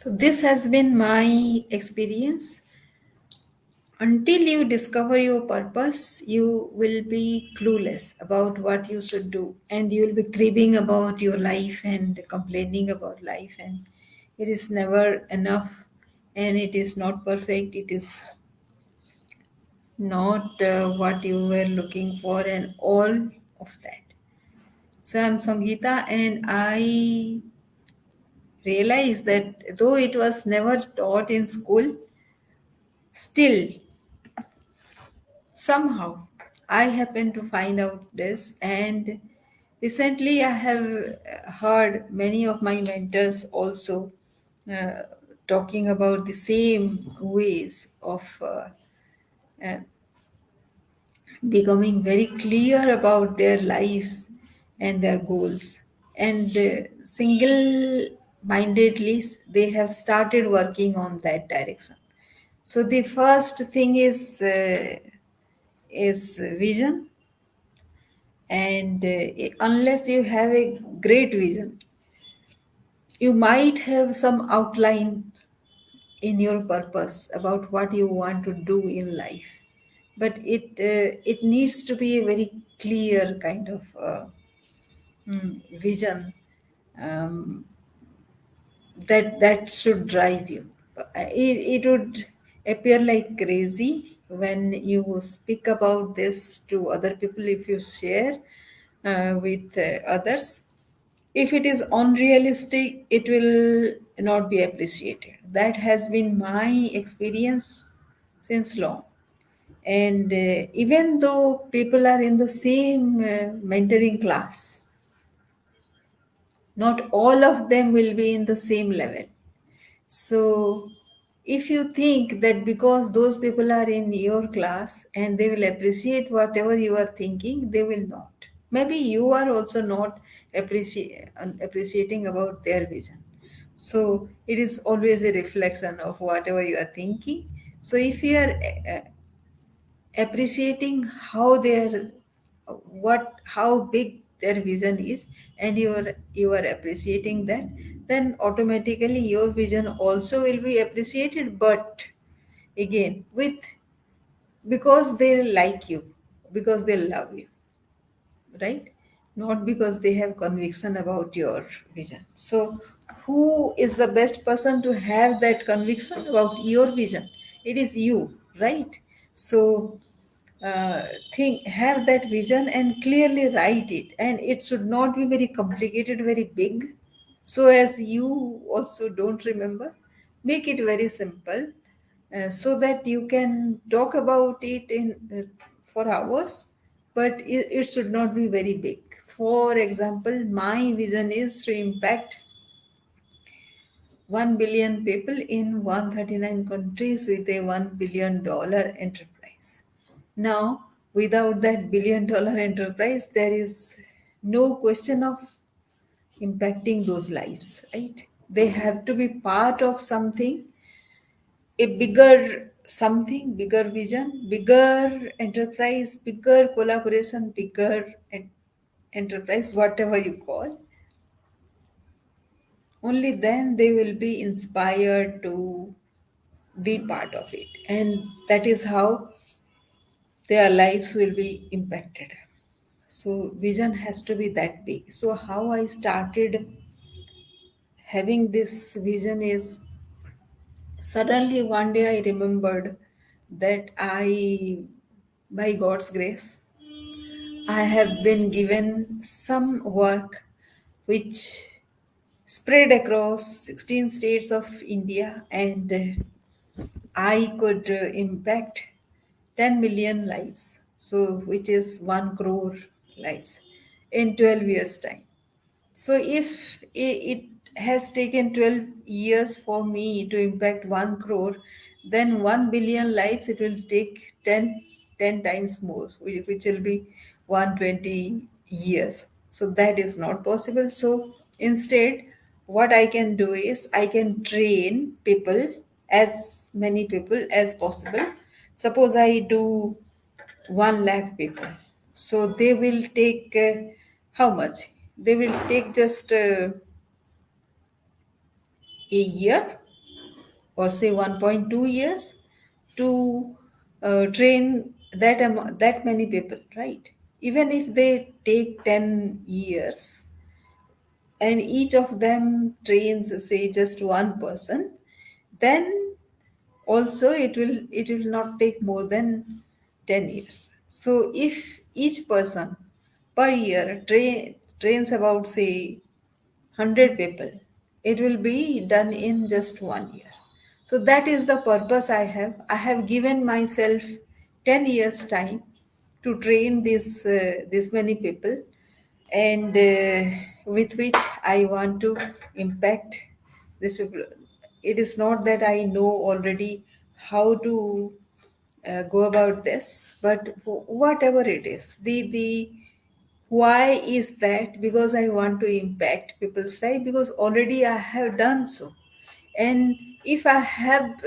So this has been my experience. Until you discover your purpose, you will be clueless about what you should do, and you will be grieving about your life and complaining about life, and it is never enough, and it is not perfect. It is not what you were looking for, and all of that. So I'm Sangeeta, and I realized that though it was never taught in school, still somehow I happened to find out this. And recently I have heard many of my mentors also uh, talking about the same ways of uh, becoming very clear about their lives and their goals, and single mindedly they have started working on that direction. So the first thing is vision. And unless you have a great vision, you might have some outline in your purpose about what you want to do in life, but it needs to be a very clear kind of vision, um, that should drive you. It would appear like crazy when you speak about this to other people, if you share with others. If it is unrealistic, it will not be appreciated. That has been my experience since long. And even though people are in the same mentoring class, not all of them will be in the same level. So, if you think that because those people are in your class and they will appreciate whatever you are thinking, they will not. Maybe you are also not appreciating about their vision. So, it is always a reflection of whatever you are thinking. So, if you are appreciating how big their vision is, and you are appreciating that, then automatically your vision also will be appreciated, but again with because they like you, because they love you, right? Not because they have conviction about your vision. So who is the best person to have that conviction about your vision? It is you, right? So uh, think have that vision and clearly write it, and it should not be very complicated, very big, so as you also don't remember. Make it very simple, so that you can talk about it in for hours, but it should not be very big. For example, my vision is to impact 1 billion people in 139 countries with a $1 billion enterprise. Now, without that $1 billion enterprise, there is no question of impacting those lives, right? They have to be part of something, a bigger something, bigger vision, bigger enterprise, bigger collaboration, bigger enterprise, whatever you call. Only then they will be inspired to be part of it, and that is how their lives will be impacted. So vision has to be that big. So how I started having this vision is, suddenly one day I remembered that I, by God's grace, I have been given some work which spread across 16 states of India, and I could impact 10 million lives, so which is 1 crore lives in 12 years' time. So if it has taken 12 years for me to impact 1 crore, then 1 billion lives it will take 10 times more, which will be 120 years. So that is not possible. So instead, what I can do is I can train people, as many people as possible. Suppose I do 1 lakh people. So they will take how much? They will take just a year. or say 1.2 years to train that many people, right? Even if they take 10 years and each of them trains say just one person, then also it will not take more than 10 years. So if each person per year trains about say 100 people, it will be done in just 1 year. So that is the purpose I have given myself 10 years time to train this many people, and with which I want to impact this people. It is not that I know already how to go about this, but whatever it is, the why is that? Because I want to impact people's life, because already I have done so. And if I have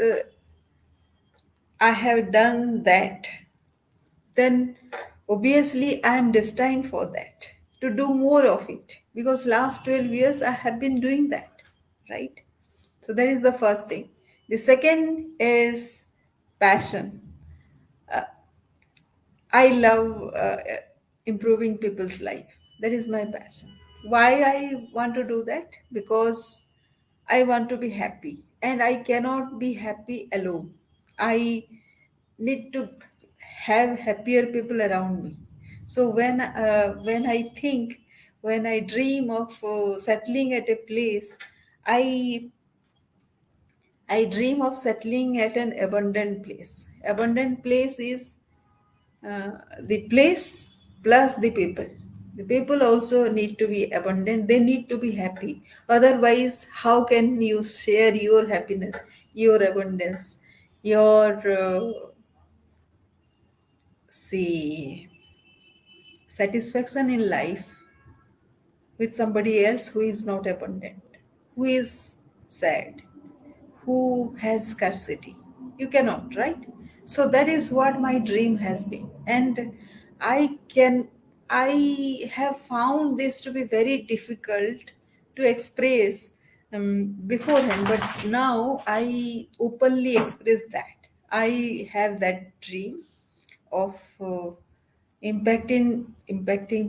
done that, then obviously I am destined for that, to do more of it, because last 12 years I have been doing that, right? So that is the first thing. The second is passion. I love improving people's life. That is my passion. Why I want to do that? Because I want to be happy, and I cannot be happy alone. I need to have happier people around me. So when I think, when I dream of settling at a place, I I dream of settling at an abundant place. Abundant place is the place plus the people. The people also need to be abundant, they need to be happy. Otherwise, how can you share your happiness, your abundance, your see satisfaction in life with somebody else who is not abundant, who is sad, who has scarcity? You cannot, right? So that is what my dream has been. And I can, I have found this to be very difficult to express beforehand, but now I openly express that. I have that dream of impacting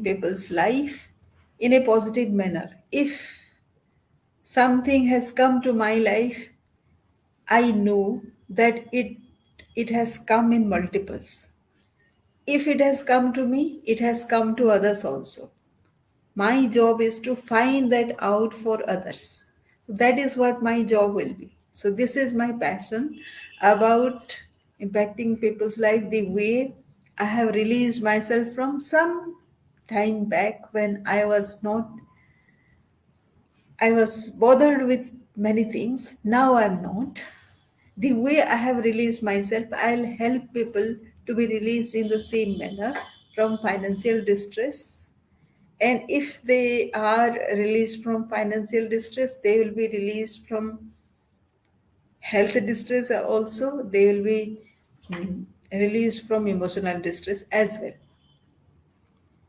people's life in a positive manner. If something has come to my life, I know that it has come in multiples. If it has come to me, it has come to others also. My job is to find that out for others. So that is what my job will be. So this is my passion about impacting people's life, the way I have released myself from some time back when I was bothered with many things. Now I'm not. The way I have released myself, I'll help people to be released in the same manner from financial distress. And if they are released from financial distress, they will be released from health distress also. They will be released from emotional distress as well.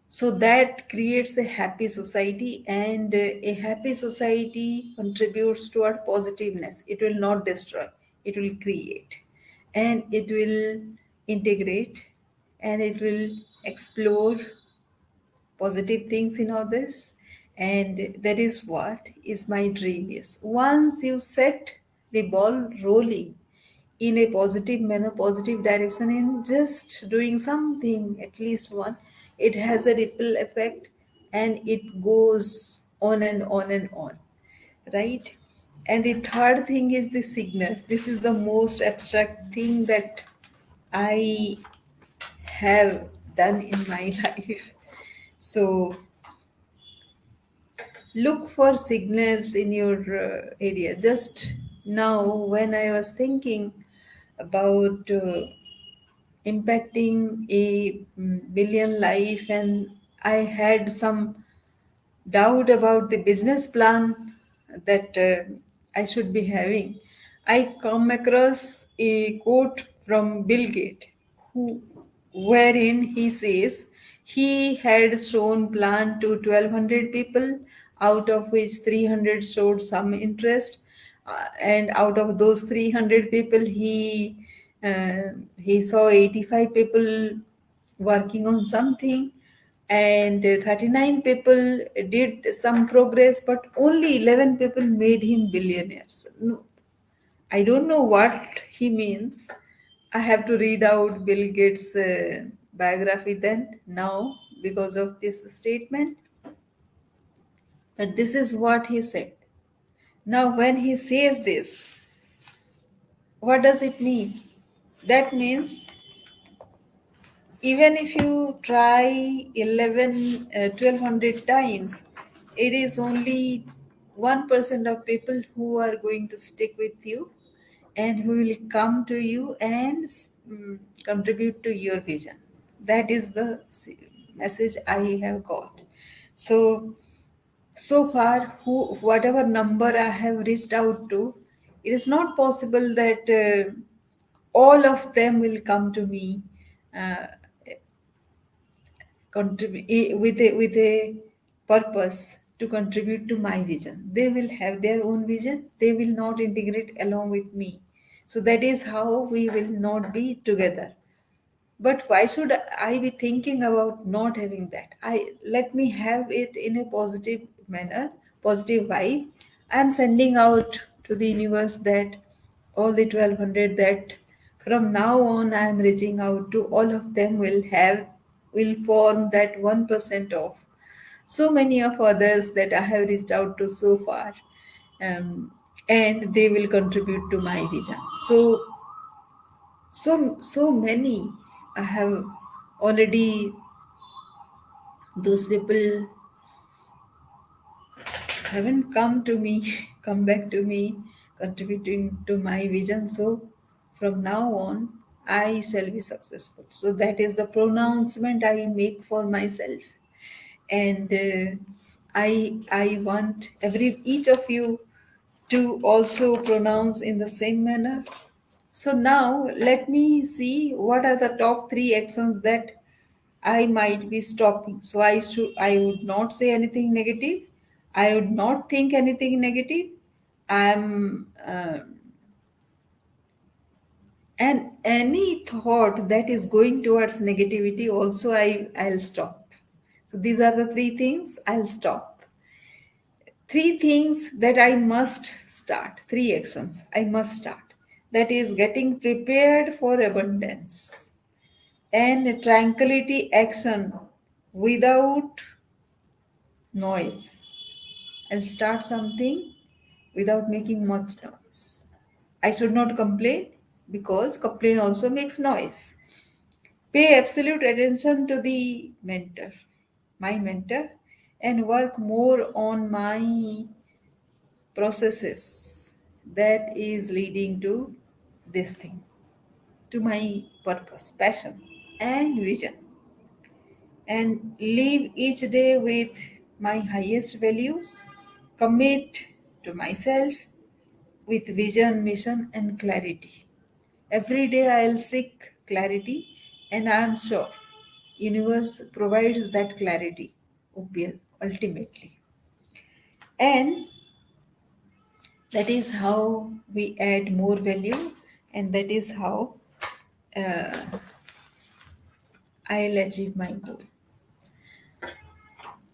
So that creates a happy society, and a happy society contributes toward positiveness. It will not destroy, it will create, and it will integrate, and it will explore positive things in others. And that is what is my dream is. Once you set the ball rolling in a positive manner, positive direction, in just doing something, at least one, it has a ripple effect, and it goes on and on and on, right? And the third thing is the signals. This is the most abstract thing that I have done in my life. So look for signals in your area. Just now, when I was thinking about impacting a billion life, and I had some doubt about the business plan that I should be having, I come across a quote from Bill Gates, who, wherein he says he had shown plan to 1200 people, out of which 300 showed some interest. and out of those 300 people, he saw 85 people working on something, and 39 people did some progress, but only 11 people made him billionaires. No, I don't know what he means. I have to read out Bill Gates' biography then now because of this statement. But this is what he said. Now, when he says this, what does it mean? That means even if you try 1200 times, it is only 1% of people who are going to stick with you and who will come to you and contribute to your vision. That is the message I have got. So far, whatever number I have reached out to, it is not possible that all of them will come to me uh, with a purpose to contribute to my vision. They will have their own vision. They will not integrate along with me. So that is how we will not be together. But why should I be thinking about not having that? I let me have it in a positive manner, positive vibe. I am sending out to the universe that all the 1200, that from now on I am reaching out to all of them, will form that 1% of so many of others that I have reached out to so far. And they will contribute to my vision. So many I have already, those people haven't come to me come back to me contributing to my vision. So from now on I shall be successful. So that is the pronouncement I make for myself. And I want every each of you to also pronounce in the same manner. So now let me see what are the top three actions that I might be stopping. So I would not say anything negative. I would not think anything negative. I'm and any thought that is going towards negativity also I'll stop. So these are the three things I'll stop. Three things that I must start. Three actions I must start. That is getting prepared for abundance and tranquility action without noise. I'll start something without making much noise. I should not complain because complain also makes noise. Pay absolute attention to the mentor, my mentor, and work more on my processes that is leading to this thing, to my purpose, passion, and vision. And live each day with my highest values, commit to myself with vision, mission, and clarity. Every day I'll seek clarity, and I am sure universe provides that clarity ultimately. And that is how we add more value, and that is how uh, I'll achieve my goal.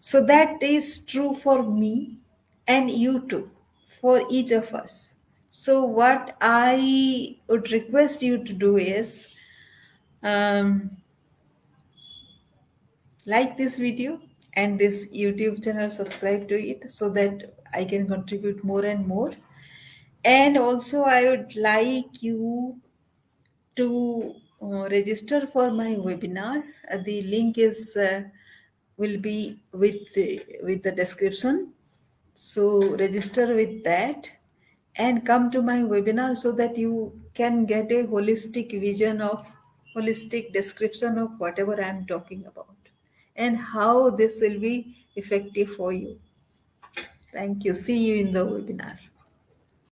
So that is true for me and you too, for each of us. So, what I would request you to do is um, like this video and this YouTube channel, subscribe to it so that I can contribute more and more. And also, I would like you to register for my webinar. The link is will be with the description. So register with that and come to my webinar so that you can get a holistic description of whatever I am talking about and how this will be effective for you. Thank you. See you in the webinar.